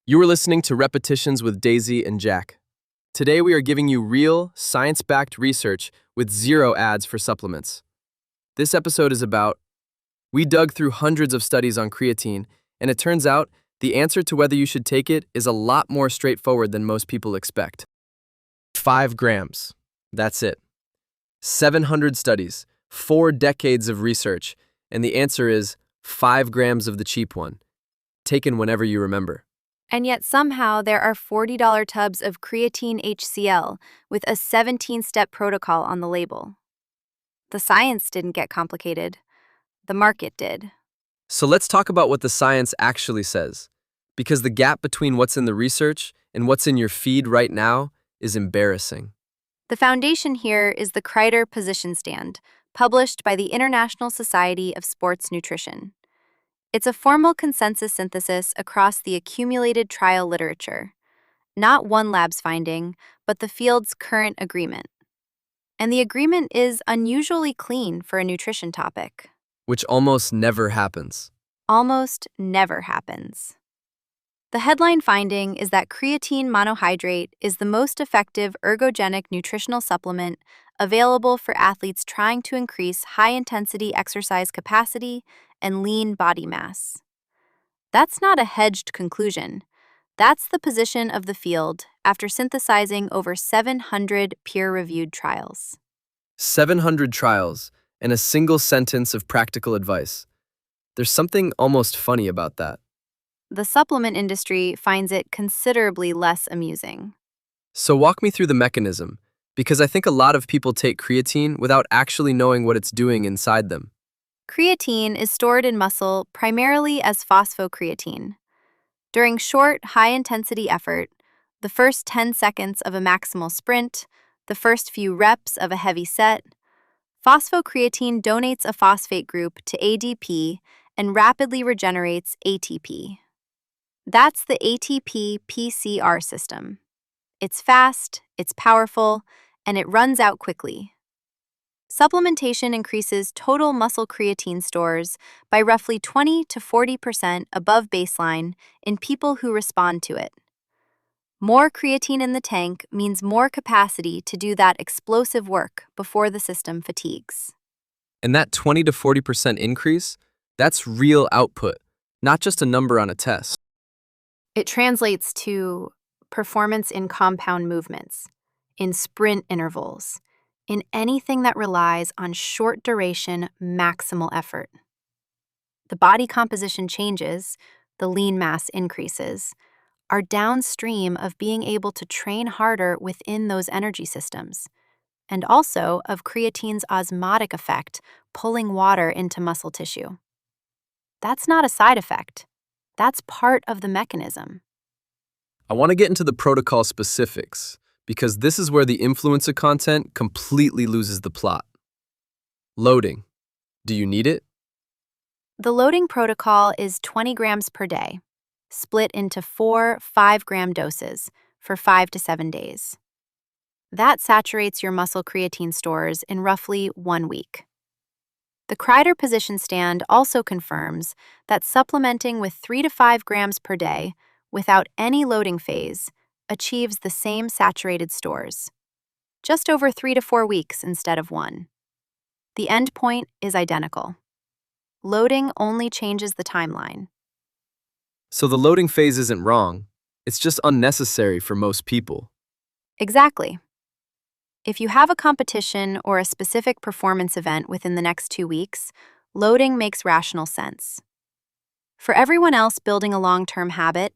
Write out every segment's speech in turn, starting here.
You are listening to Repetitions with Daisy and Jack. Today we are giving you real, science-backed research with zero ads for supplements. This episode is about, we dug through hundreds of studies on creatine, and it turns out the answer to whether you should take it is a lot more straightforward than most people expect. 5 grams. That's it. 700 studies, 4 decades of research, and the answer is 5 grams of the cheap one, taken whenever you remember. And yet somehow there are $40 tubs of creatine HCl with a 17-step protocol on the label. The science didn't get complicated. The market did. So let's talk about what the science actually says, because the gap between what's in the research and what's in your feed right now is embarrassing. The foundation here is the Kreiter Position Stand, published by the International Society of Sports Nutrition. It's a formal consensus synthesis across the accumulated trial literature, not one lab's finding, but the field's current agreement. And the agreement is unusually clean for a nutrition topic. Which almost never happens. Almost never happens. The headline finding is that creatine monohydrate is the most effective ergogenic nutritional supplement available for athletes trying to increase high-intensity exercise capacity and lean body mass. That's not a hedged conclusion. That's the position of the field after synthesizing over 700 peer-reviewed trials. 700 trials and a single sentence of practical advice. There's something almost funny about that. The supplement industry finds it considerably less amusing. So walk me through the mechanism, because I think a lot of people take creatine without actually knowing what it's doing inside them. Creatine is stored in muscle primarily as phosphocreatine. During short, high-intensity effort, the first 10 seconds of a maximal sprint, the first few reps of a heavy set, phosphocreatine donates a phosphate group to ADP and rapidly regenerates ATP. That's the ATP-PCR system. It's fast, it's powerful, and it runs out quickly. Supplementation increases total muscle creatine stores by roughly 20 to 40% above baseline in people who respond to it. More creatine in the tank means more capacity to do that explosive work before the system fatigues. And that 20 to 40% increase, that's real output, not just a number on a test. It translates to performance in compound movements, in sprint intervals, in anything that relies on short-duration, maximal effort. The body composition changes, the lean mass increases, are downstream of being able to train harder within those energy systems, and also of creatine's osmotic effect pulling water into muscle tissue. That's not a side effect. That's part of the mechanism. I want to get into the protocol specifics, because this is where the influencer content completely loses the plot. Loading. Do you need it? The loading protocol is 20 grams per day, split into 4 5-gram doses for 5 to 7 days. That saturates your muscle creatine stores in roughly 1 week. The Kreiter Position Stand also confirms that supplementing with 3 to 5 grams per day without any loading phase achieves the same saturated stores, just over 3 to 4 weeks instead of 1. The end point is identical. Loading only changes the timeline. So the loading phase isn't wrong, it's just unnecessary for most people. Exactly. If you have a competition or a specific performance event within the next 2 weeks, loading makes rational sense. For everyone else building a long-term habit,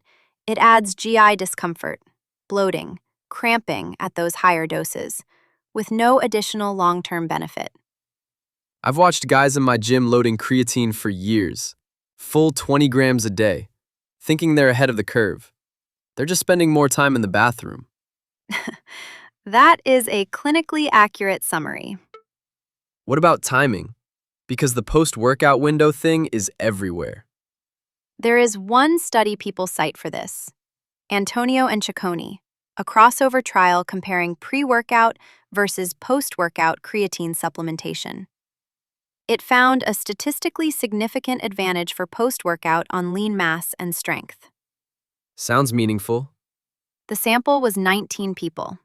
it adds GI discomfort, bloating, cramping at those higher doses, with no additional long-term benefit. I've watched guys in my gym loading creatine for years, full 20 grams a day, thinking they're ahead of the curve. They're just spending more time in the bathroom. That is a clinically accurate summary. What about timing? Because the post-workout window thing is everywhere. There is one study people cite for this, Antonio and Ciccone, a crossover trial comparing pre-workout versus post-workout creatine supplementation. It found a statistically significant advantage for post-workout on lean mass and strength. Sounds meaningful. The sample was 19 people.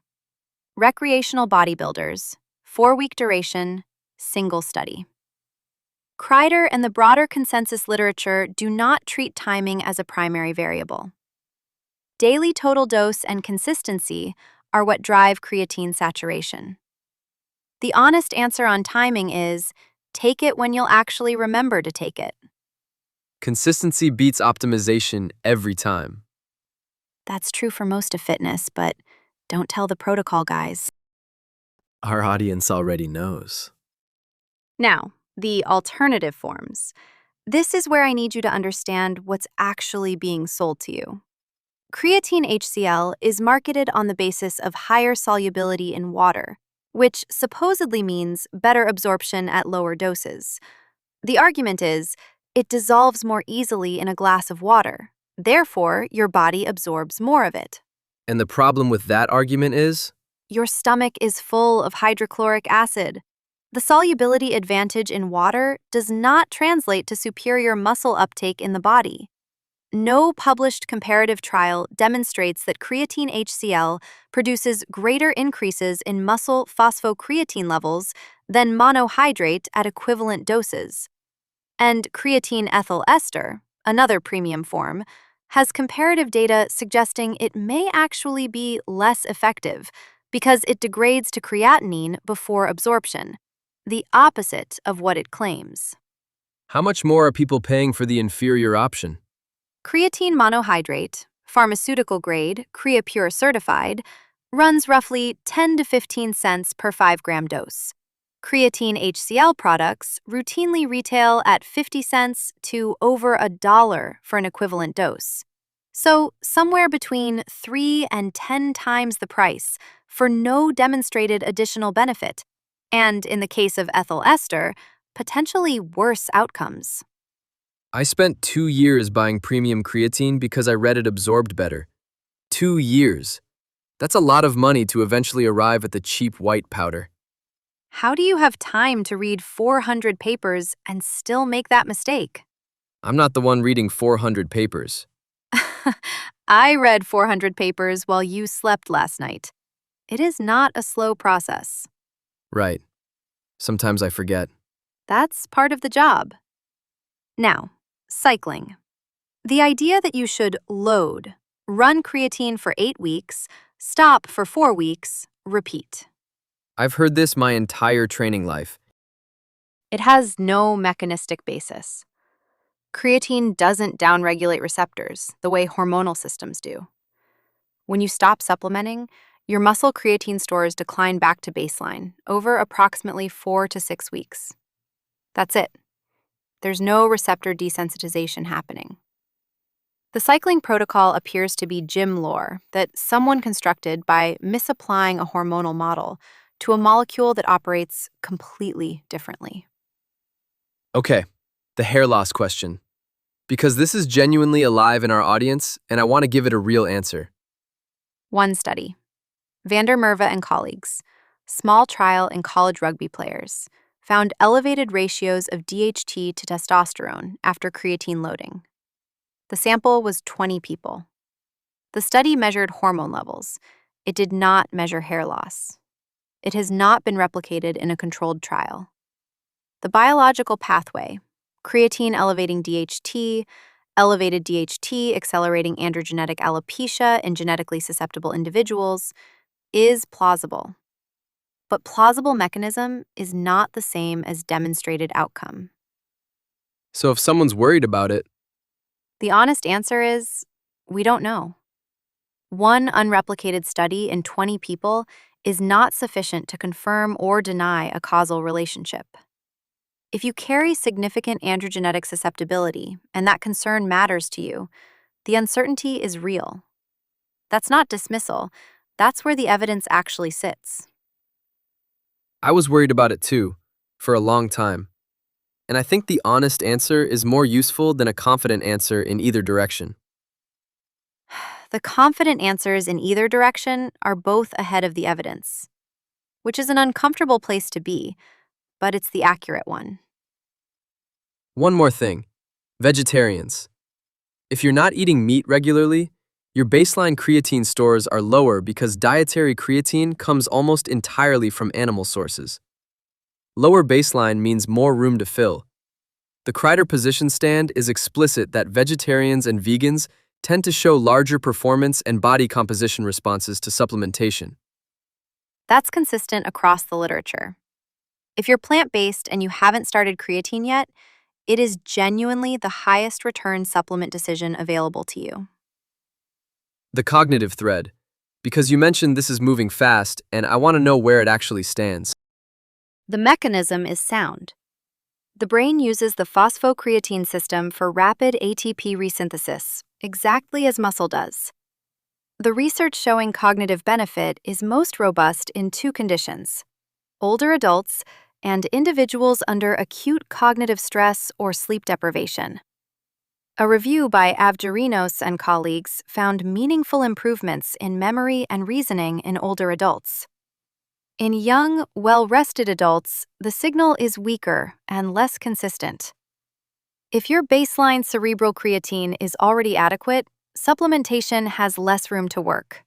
Recreational bodybuilders, 4-week duration, single study. Kreider and the broader consensus literature do not treat timing as a primary variable. Daily total dose and consistency are what drive creatine saturation. The honest answer on timing is, take it when you'll actually remember to take it. Consistency beats optimization every time. That's true for most of fitness, but don't tell the protocol guys. Our audience already knows. Now, the alternative forms. This is where I need you to understand what's actually being sold to you. Creatine HCl is marketed on the basis of higher solubility in water, which supposedly means better absorption at lower doses. The argument is, it dissolves more easily in a glass of water. Therefore, your body absorbs more of it. And the problem with that argument is? Your stomach is full of hydrochloric acid. The solubility advantage in water does not translate to superior muscle uptake in the body. No published comparative trial demonstrates that creatine HCl produces greater increases in muscle phosphocreatine levels than monohydrate at equivalent doses. And creatine ethyl ester, another premium form, has comparative data suggesting it may actually be less effective because it degrades to creatinine before absorption, the opposite of what it claims. How much more are people paying for the inferior option? Creatine monohydrate, pharmaceutical grade, CreaPure certified, runs roughly 10 to 15 cents per 5-gram dose. Creatine HCl products routinely retail at 50 cents to over $1 for an equivalent dose. So, somewhere between 3 and 10 times the price for no demonstrated additional benefit, and in the case of ethyl ester, potentially worse outcomes. I spent 2 years buying premium creatine because I read it absorbed better. 2 years. That's a lot of money to eventually arrive at the cheap white powder. How do you have time to read 400 papers and still make that mistake? I'm not the one reading 400 papers. I read 400 papers while you slept last night. It is not a slow process. Right. Sometimes I forget. That's part of the job. Now, cycling. The idea that you should load, run creatine for 8 weeks, stop for 4 weeks, repeat. I've heard this my entire training life. It has no mechanistic basis. Creatine doesn't downregulate receptors the way hormonal systems do. When you stop supplementing, your muscle creatine stores decline back to baseline over approximately 4 to 6 weeks. That's it. There's no receptor desensitization happening. The cycling protocol appears to be gym lore that someone constructed by misapplying a hormonal model to a molecule that operates completely differently. Okay, the hair loss question. Because this is genuinely alive in our audience, and I want to give it a real answer. One study. Vander Merwe and colleagues, small trial in college rugby players, found elevated ratios of DHT to testosterone after creatine loading. The sample was 20 people. The study measured hormone levels. It did not measure hair loss. It has not been replicated in a controlled trial. The biological pathway, creatine elevating DHT, elevated DHT accelerating androgenetic alopecia in genetically susceptible individuals, is plausible. But plausible mechanism is not the same as demonstrated outcome. So if someone's worried about it, The honest answer is, we don't know. One unreplicated study in 20 people is not sufficient to confirm or deny a causal relationship. If you carry significant androgenetic susceptibility and that concern matters to you, the uncertainty is real. That's not dismissal. That's where the evidence actually sits. I was worried about it too, for a long time. And I think the honest answer is more useful than a confident answer in either direction. The confident answers in either direction are both ahead of the evidence, which is an uncomfortable place to be, but it's the accurate one. One more thing. Vegetarians. If you're not eating meat regularly, Your baseline creatine stores are lower because dietary creatine comes almost entirely from animal sources. Lower baseline means more room to fill. The Kreider position stand is explicit that vegetarians and vegans tend to show larger performance and body composition responses to supplementation. That's consistent across the literature. If you're plant-based and you haven't started creatine yet, it is genuinely the highest return supplement decision available to you. The cognitive thread, because you mentioned this is moving fast and I want to know where it actually stands. The mechanism is sound. The brain uses the phosphocreatine system for rapid ATP resynthesis, exactly as muscle does. The research showing cognitive benefit is most robust in two conditions: older adults and individuals under acute cognitive stress or sleep deprivation. A review by Avgerinos and colleagues found meaningful improvements in memory and reasoning in older adults. In young, well-rested adults, the signal is weaker and less consistent. If your baseline cerebral creatine is already adequate, supplementation has less room to work.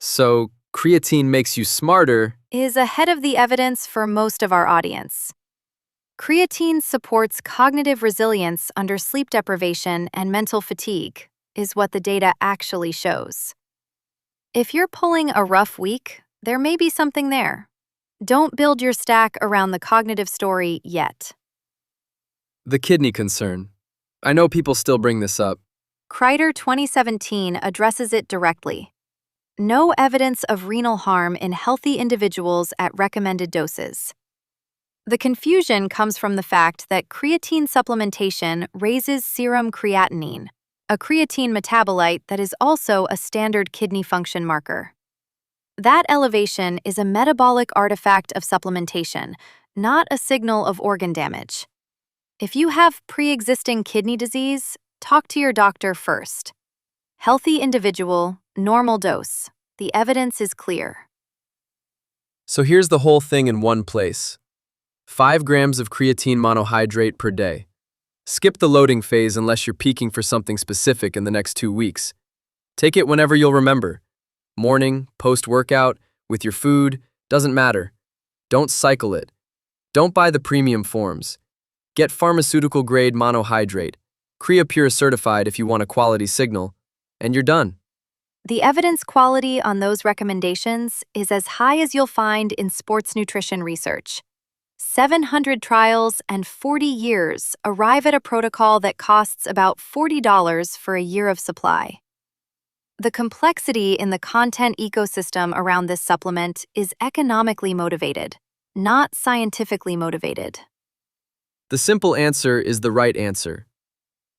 So, creatine makes you smarter. Is ahead of the evidence for most of our audience. Creatine supports cognitive resilience under sleep deprivation and mental fatigue, is what the data actually shows. If you're pulling a rough week, there may be something there. Don't build your stack around the cognitive story yet. The kidney concern. I know people still bring this up. Kreider 2017 addresses it directly. No evidence of renal harm in healthy individuals at recommended doses. The confusion comes from the fact that creatine supplementation raises serum creatinine, a creatine metabolite that is also a standard kidney function marker. That elevation is a metabolic artifact of supplementation, not a signal of organ damage. If you have pre-existing kidney disease, talk to your doctor first. Healthy individual, normal dose. The evidence is clear. So here's the whole thing in one place. 5 grams of creatine monohydrate per day. Skip the loading phase unless you're peaking for something specific in the next 2 weeks. Take it whenever you'll remember. Morning, post-workout, with your food, doesn't matter. Don't cycle it. Don't buy the premium forms. Get pharmaceutical-grade monohydrate, CreaPure certified if you want a quality signal, and you're done. The evidence quality on those recommendations is as high as you'll find in sports nutrition research. 700 trials and 40 years arrive at a protocol that costs about $40 for a year of supply. The complexity in the content ecosystem around this supplement is economically motivated, not scientifically motivated. The simple answer is the right answer.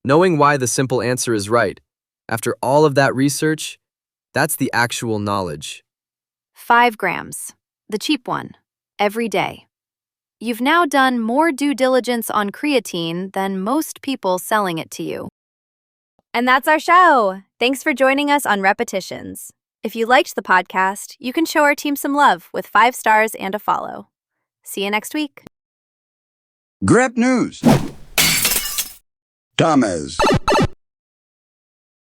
Knowing why the simple answer is right, after all of that research, that's the actual knowledge. 5 grams, the cheap one, every day. You've now done more due diligence on creatine than most people selling it to you. And that's our show. Thanks for joining us on Repetitions. If you liked the podcast, you can show our team some love with 5 stars and a follow. See you next week. Grep News. Thomas.